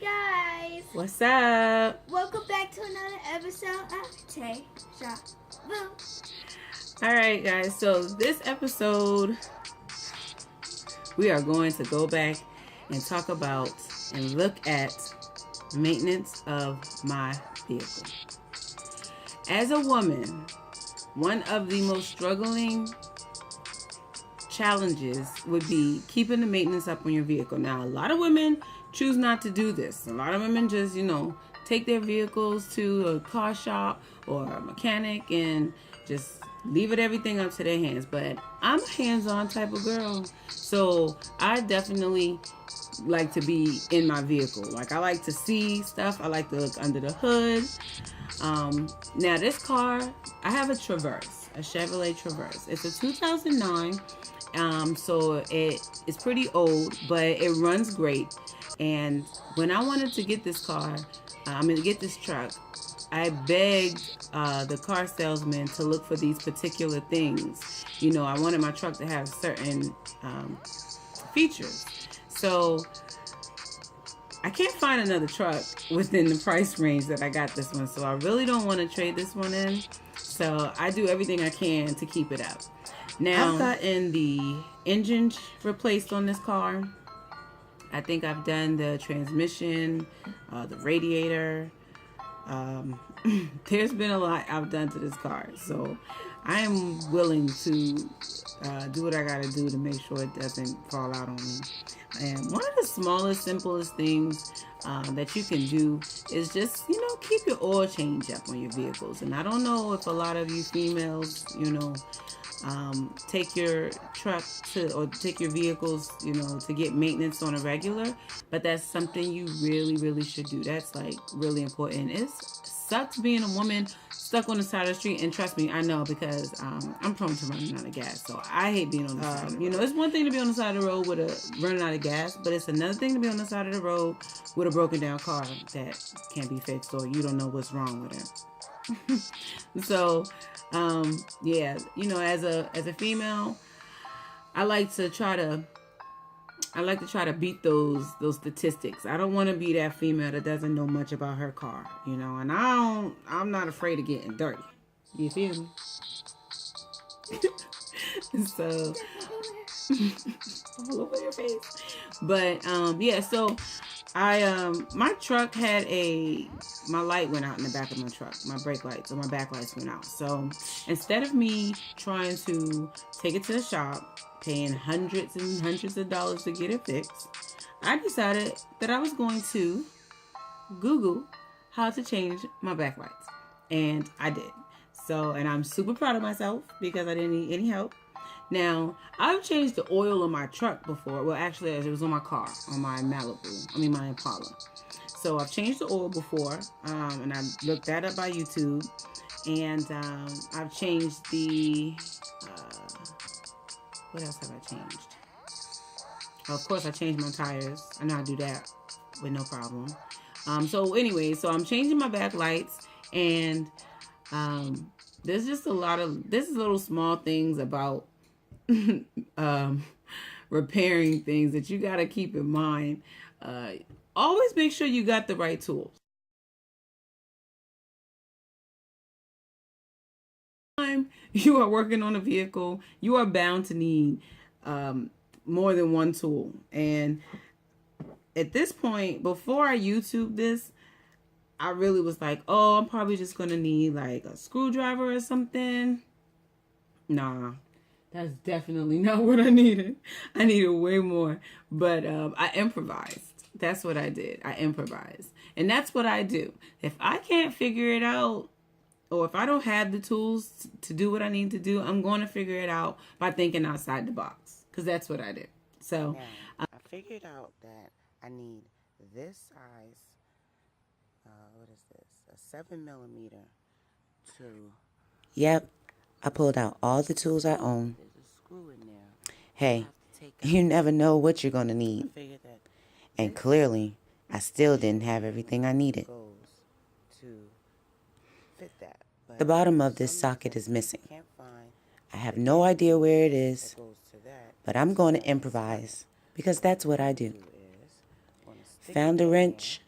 guys, What's up? welcome back to another episode of Tay Shop Boo. All right, guys. So this episode, we are going to go back and talk about and look at maintenance of my vehicle. As a woman, one of the most struggling challenges would be keeping the maintenance up on your vehicle. Now, a lot of women choose not to do this. A lot of women just, take their vehicles to a car shop or a mechanic and just leave everything up to their hands. But I'm a hands-on type of girl, so I definitely like to be in my vehicle. Like, I like to see stuff. I like to look under the hood. Now this car, I have a Traverse, a Chevrolet Traverse. It's a 2009. So it's pretty old, but it runs great. And when I wanted to get this car, get this truck, I begged the car salesman to look for these particular things. I wanted my truck to have certain features. So I can't find another truck within the price range that I got this one. So I really don't want to trade this one in. So I do everything I can to keep it up. Now, I've gotten the engine replaced on this car. I think I've done the transmission, the radiator. There's been a lot I've done to this car. So I am willing to do what I got to do to make sure it doesn't fall out on me. And one of the smallest, simplest things that you can do is just, keep your oil change up on your vehicles. And I don't know if a lot of you females, take your truck or take your vehicles, to get maintenance on a regular, but that's something you really, really should do. That's like really important. It sucks being a woman stuck on the side of the street, and trust me, I know, because I'm prone to running out of gas, so I hate being on the side. It's one thing to be on the side of the road with running out of gas, but it's another thing to be on the side of the road with a broken down car that can't be fixed, or you don't know what's wrong with it. So as a female, I like to try to beat those statistics. I don't want to be that female that doesn't know much about her car, and I'm not afraid of getting dirty. You feel me? So all over your face. But so my truck had my light went out in the back of my truck. My brake lights or my back lights went out. So instead of me trying to take it to the shop, paying hundreds and hundreds of dollars to get it fixed, I decided that I was going to Google how to change my backlights. And I did. So, and I'm super proud of myself because I didn't need any help. Now, I've changed the oil on my truck before. Well, actually, it was on my car, on my my Impala. So I've changed the oil before, and I looked that up by YouTube. And I've changed the, what else have I changed? Of course, I changed my tires. I know how to do that with no problem. So I'm changing my back lights, and there's just little small things about repairing things that you got to keep in mind. Always make sure you got the right tools. You are working on a vehicle, you are bound to need more than one tool. And at this point, before I YouTube this, I really was like, oh, I'm probably just going to need like a screwdriver or something. Nah, that's definitely not what I needed. I needed way more. But I improvised. That's what I did. I improvised. And that's what I do. If I can't figure it out, or if I don't have the tools to do what I need to do, I'm going to figure it out by thinking outside the box. Because that's what I do. So I figured out that I need this size, what is this? A 7mm to... Yep, I pulled out all the tools I own. There's a screw in there. Hey, you never know what you're going to need. And clearly, I still didn't have everything I needed. The bottom of this socket is missing. I have no idea where it is, but I'm going to improvise because that's what I do. Found a wrench,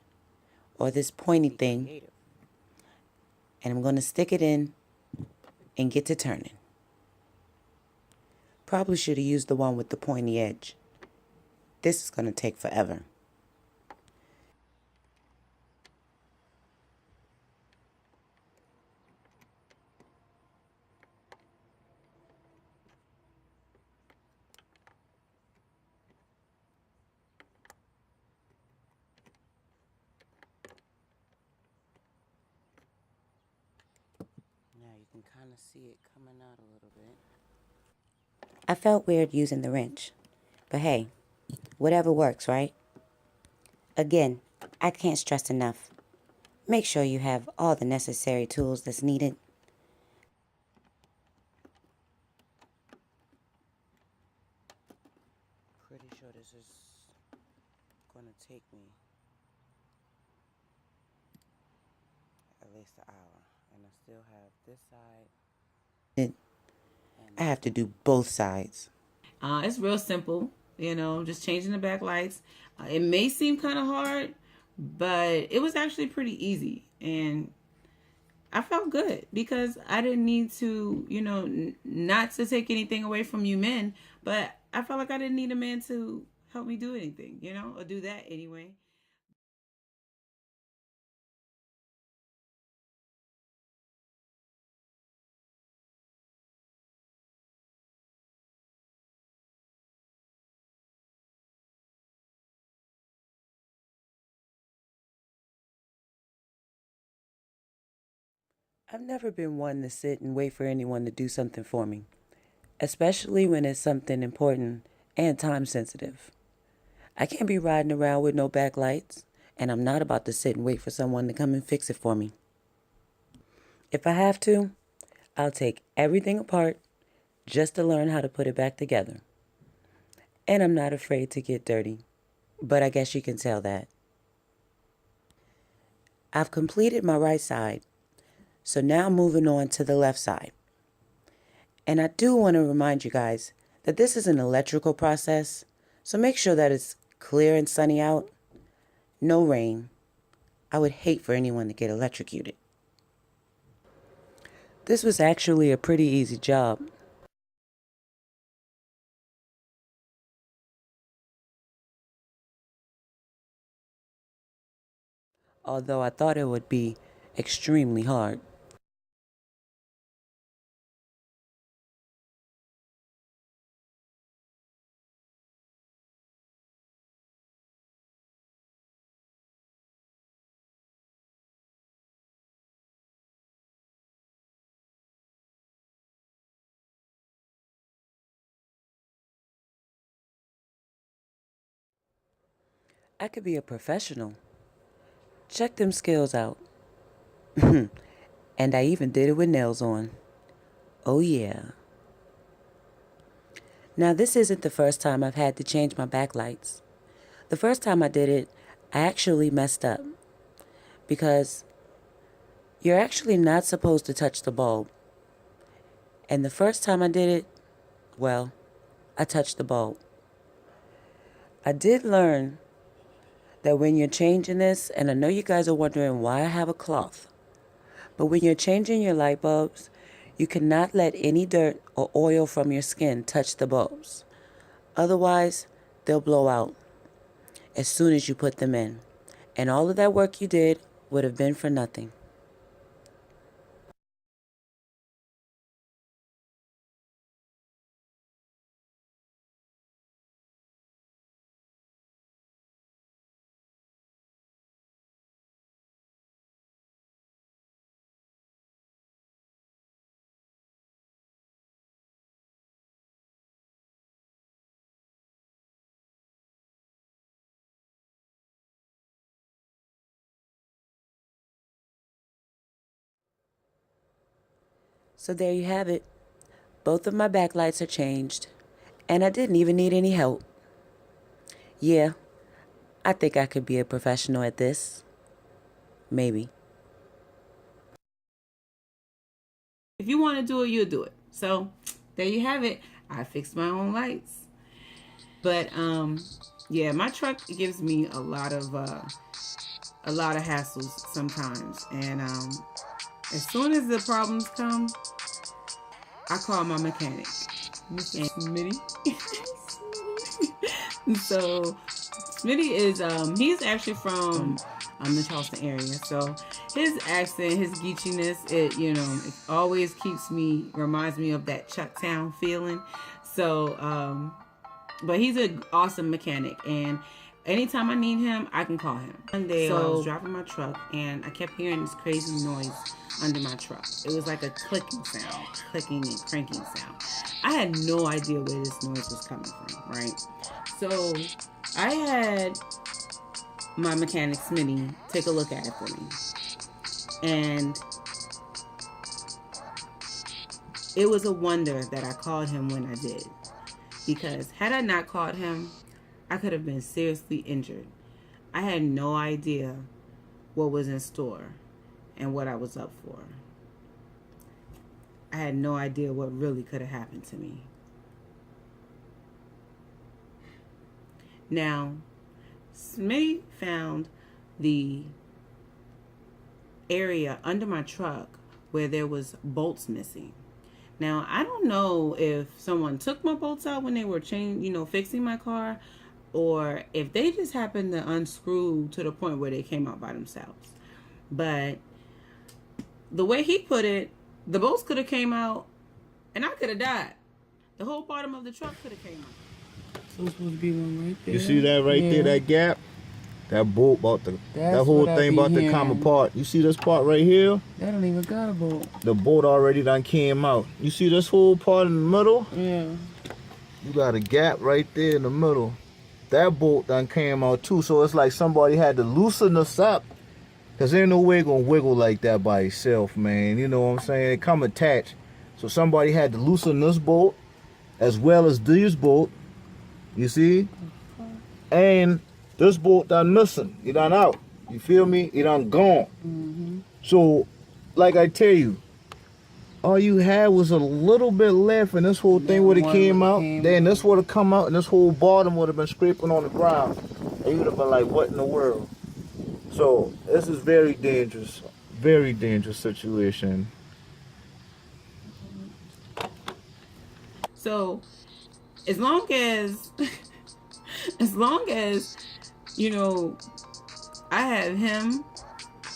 or this pointy thing, and I'm going to stick it in and get to turning. Probably should have used the one with the pointy edge. This is going to take forever. Now you can kind of see it coming out a little bit. I felt weird using the wrench, but hey, whatever works, right? Again, I can't stress enough. Make sure you have all the necessary tools that's needed. Pretty sure this is going to take me at least an hour. And I still have this side. I have to do both sides. It's real simple, just changing the backlights. It may seem kind of hard, but it was actually pretty easy. And I felt good because I didn't need to, not to take anything away from you men, but I felt like I didn't need a man to help me do anything, or do that anyway. I've never been one to sit and wait for anyone to do something for me, especially when it's something important and time sensitive. I can't be riding around with no backlights, and I'm not about to sit and wait for someone to come and fix it for me. If I have to, I'll take everything apart just to learn how to put it back together. And I'm not afraid to get dirty, but I guess you can tell that. I've completed my right side, so now moving on to the left side. And I do want to remind you guys that this is an electrical process, so make sure that it's clear and sunny out. No rain. I would hate for anyone to get electrocuted. This was actually a pretty easy job. Although I thought it would be extremely hard. I could be a professional. Check them skills out. And I even did it with nails on. Oh yeah. Now this isn't the first time I've had to change my backlights. The first time I did it, I actually messed up. Because you're actually not supposed to touch the bulb. And the first time I did it, well, I touched the bulb. I did learn that when you're changing this, and I know you guys are wondering why I have a cloth, but when you're changing your light bulbs, you cannot let any dirt or oil from your skin touch the bulbs. Otherwise, they'll blow out as soon as you put them in. And all of that work you did would have been for nothing. So there you have it. Both of my backlights are changed, and I didn't even need any help. Yeah, I think I could be a professional at this. Maybe. If you want to do it, you'll do it. So there you have it. I fixed my own lights. But yeah, my truck gives me a lot of a lot of hassles sometimes. And as soon as the problems come, I call my mechanic, Mr. Smitty. So Smitty is he's actually from the Charleston area. So his accent, his geechiness, it always reminds me of that Chucktown feeling. So but he's an awesome mechanic, and anytime I need him, I can call him. One day I was driving my truck and I kept hearing this crazy noise under my truck. It was like a clicking sound, clicking and cranking sound. I had no idea where this noise was coming from, right? So I had my mechanic Smitty take a look at it for me. And it was a wonder that I called him when I did. Because had I not called him, I could have been seriously injured. I had no idea what was in store and what I was up for. I had no idea what really could have happened to me. Now, Smitty found the area under my truck where there was bolts missing. Now, I don't know if someone took my bolts out when they were fixing my car, or if they just happened to unscrew to the point where they came out by themselves. But the way he put it, the bolts could have came out and I could have died. The whole bottom of the truck could have came out. So it's supposed to be one right there. You see that right there, that gap? That bolt that whole thing about to come apart. You see this part right here? That don't even got a bolt. The bolt already done came out. You see this whole part in the middle? Yeah. You got a gap right there in the middle. That bolt done came out too. So it's like somebody had to loosen this up. Cause ain't no way it gonna wiggle like that by itself, man. You know what I'm saying? It come attached. So somebody had to loosen this bolt as well as these bolt. You see? And this bolt done missing. It done out. You feel me? It done gone. Mm-hmm. So, like I tell you, all you had was a little bit left, and this whole thing would have came out. Then this would have come out, and this whole bottom would have been scraping on the ground. And you would have been like, what in the world? So, this is very dangerous situation. So, as long as I have him,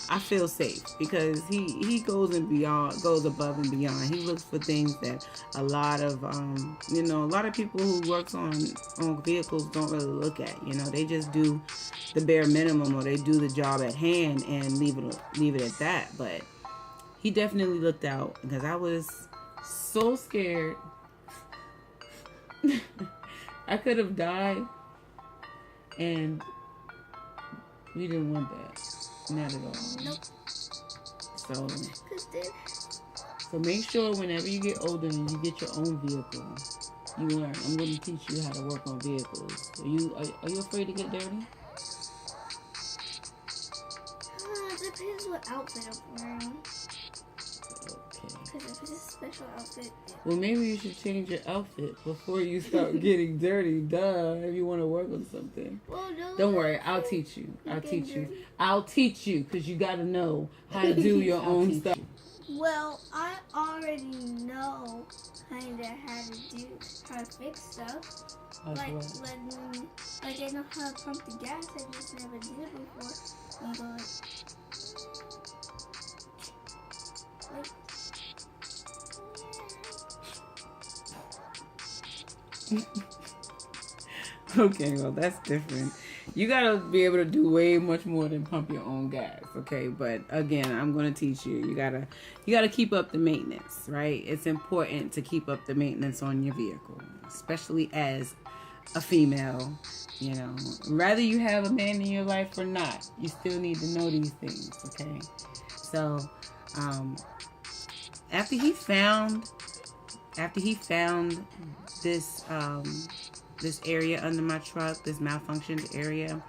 I feel safe, because he goes above and beyond. He looks for things that a lot of people who works on vehicles don't really look at. They just do the bare minimum, or they do the job at hand and leave it at that. But he definitely looked out, because I was so scared. I could have died, and we didn't want that. Not at all. Nope. So make sure whenever you get older and you get your own vehicle, you learn. I'm going to teach you how to work on vehicles. Are you afraid to get dirty? Depends what outfit I'm wearing. Okay. Because if it's a special outfit. Well, maybe you should change your outfit before you start getting dirty. Duh. If you want to work on something. Well, no. Don't worry. I'll teach you. I'll teach you, because you got to know how to do your own stuff. Well, I already know kind of how to fix stuff. Like I know how to pump the gas. I just never did it before. And go Okay, well, that's different. You gotta be able to do way much more than pump your own gas, okay? But again, I'm gonna teach you. You gotta keep up the maintenance, right? It's important to keep up the maintenance on your vehicle, especially as a female. Whether you have a man in your life or not, you still need to know these things, okay? So, after he found this area under my truck, this malfunctioned area,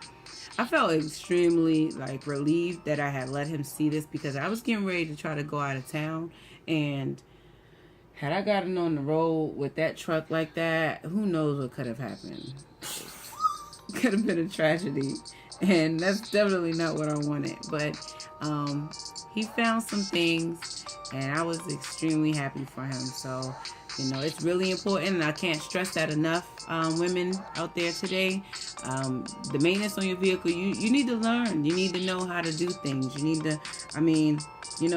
I felt extremely relieved that I had let him see this, because I was getting ready to try to go out of town, and had I gotten on the road with that truck like that, who knows what could have happened. Could have been a tragedy. and that's definitely not what I wanted. But he found some things, and I was extremely happy for him. So, it's really important, and I can't stress that enough. Women out there today, the maintenance on your vehicle, you need to learn. You need to know how to do things. You need to,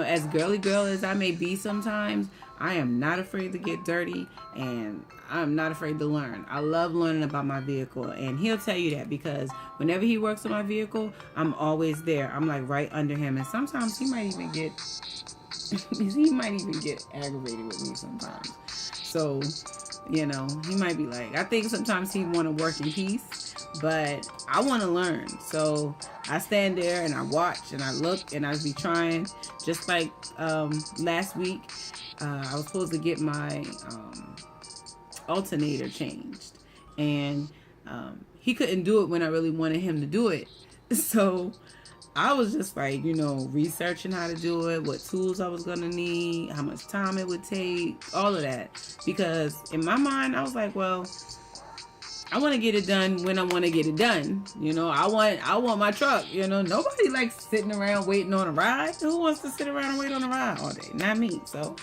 as girly girl as I may be sometimes, I am not afraid to get dirty, and I'm not afraid to learn. I love learning about my vehicle, and he'll tell you that, because whenever he works on my vehicle, I'm always there. I'm like right under him, and sometimes he might even get aggravated with me sometimes. So, he might be like, I think sometimes he want to work in peace, but I want to learn. So I stand there and I watch and I look and I be trying. Just like last week, I was supposed to get my alternator changed, and he couldn't do it when I really wanted him to do it. So I was just like, researching how to do it, what tools I was going to need, how much time it would take, all of that. Because in my mind, I was like, well, I want to get it done when I want to get it done. I want my truck. Nobody likes sitting around waiting on a ride. Who wants to sit around and wait on a ride all day? Not me. So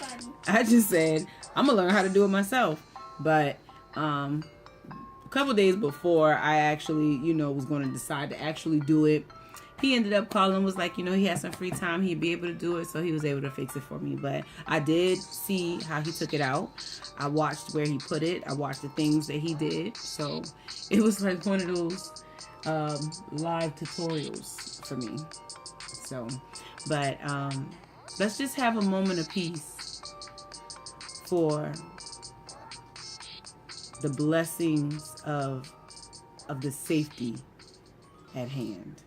I just said, I'm going to learn how to do it myself. But a couple days before I actually, was going to decide to actually do it, he ended up calling, was like, he had some free time, he'd be able to do it, so he was able to fix it for me. But I did see how he took it out. I watched where he put it. I watched the things that he did. So it was like one of those live tutorials for me. So, but let's just have a moment of peace for the blessings of the safety at hand.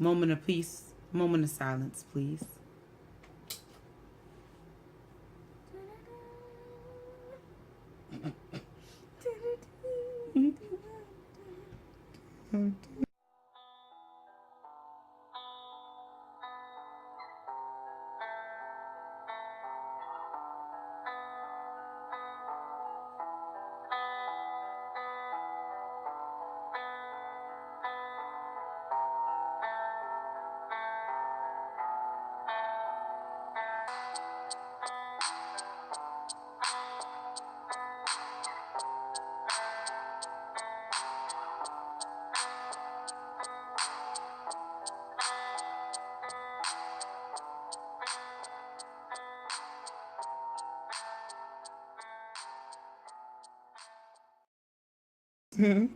Moment of peace, moment of silence, please.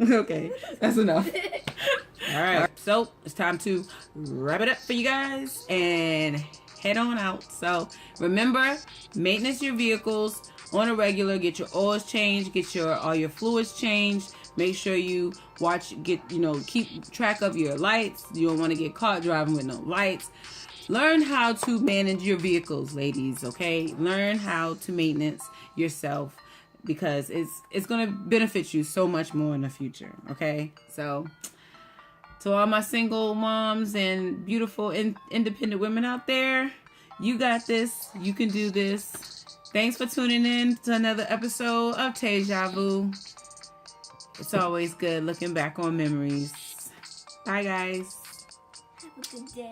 Okay, that's enough. All right, so it's time to wrap it up for you guys and head on out. So remember, maintenance your vehicles on a regular. Get your oils changed, get all your fluids changed. Make sure you keep track of your lights. You don't want to get caught driving with no lights. Learn how to manage your vehicles, ladies, okay? Learn how to maintenance yourself, because it's going to benefit you so much more in the future, okay? So to all my single moms and beautiful independent women out there, you got this. You can do this. Thanks for tuning in to another episode of Deja Vu. It's always good looking back on memories. Bye, guys. Have a good day.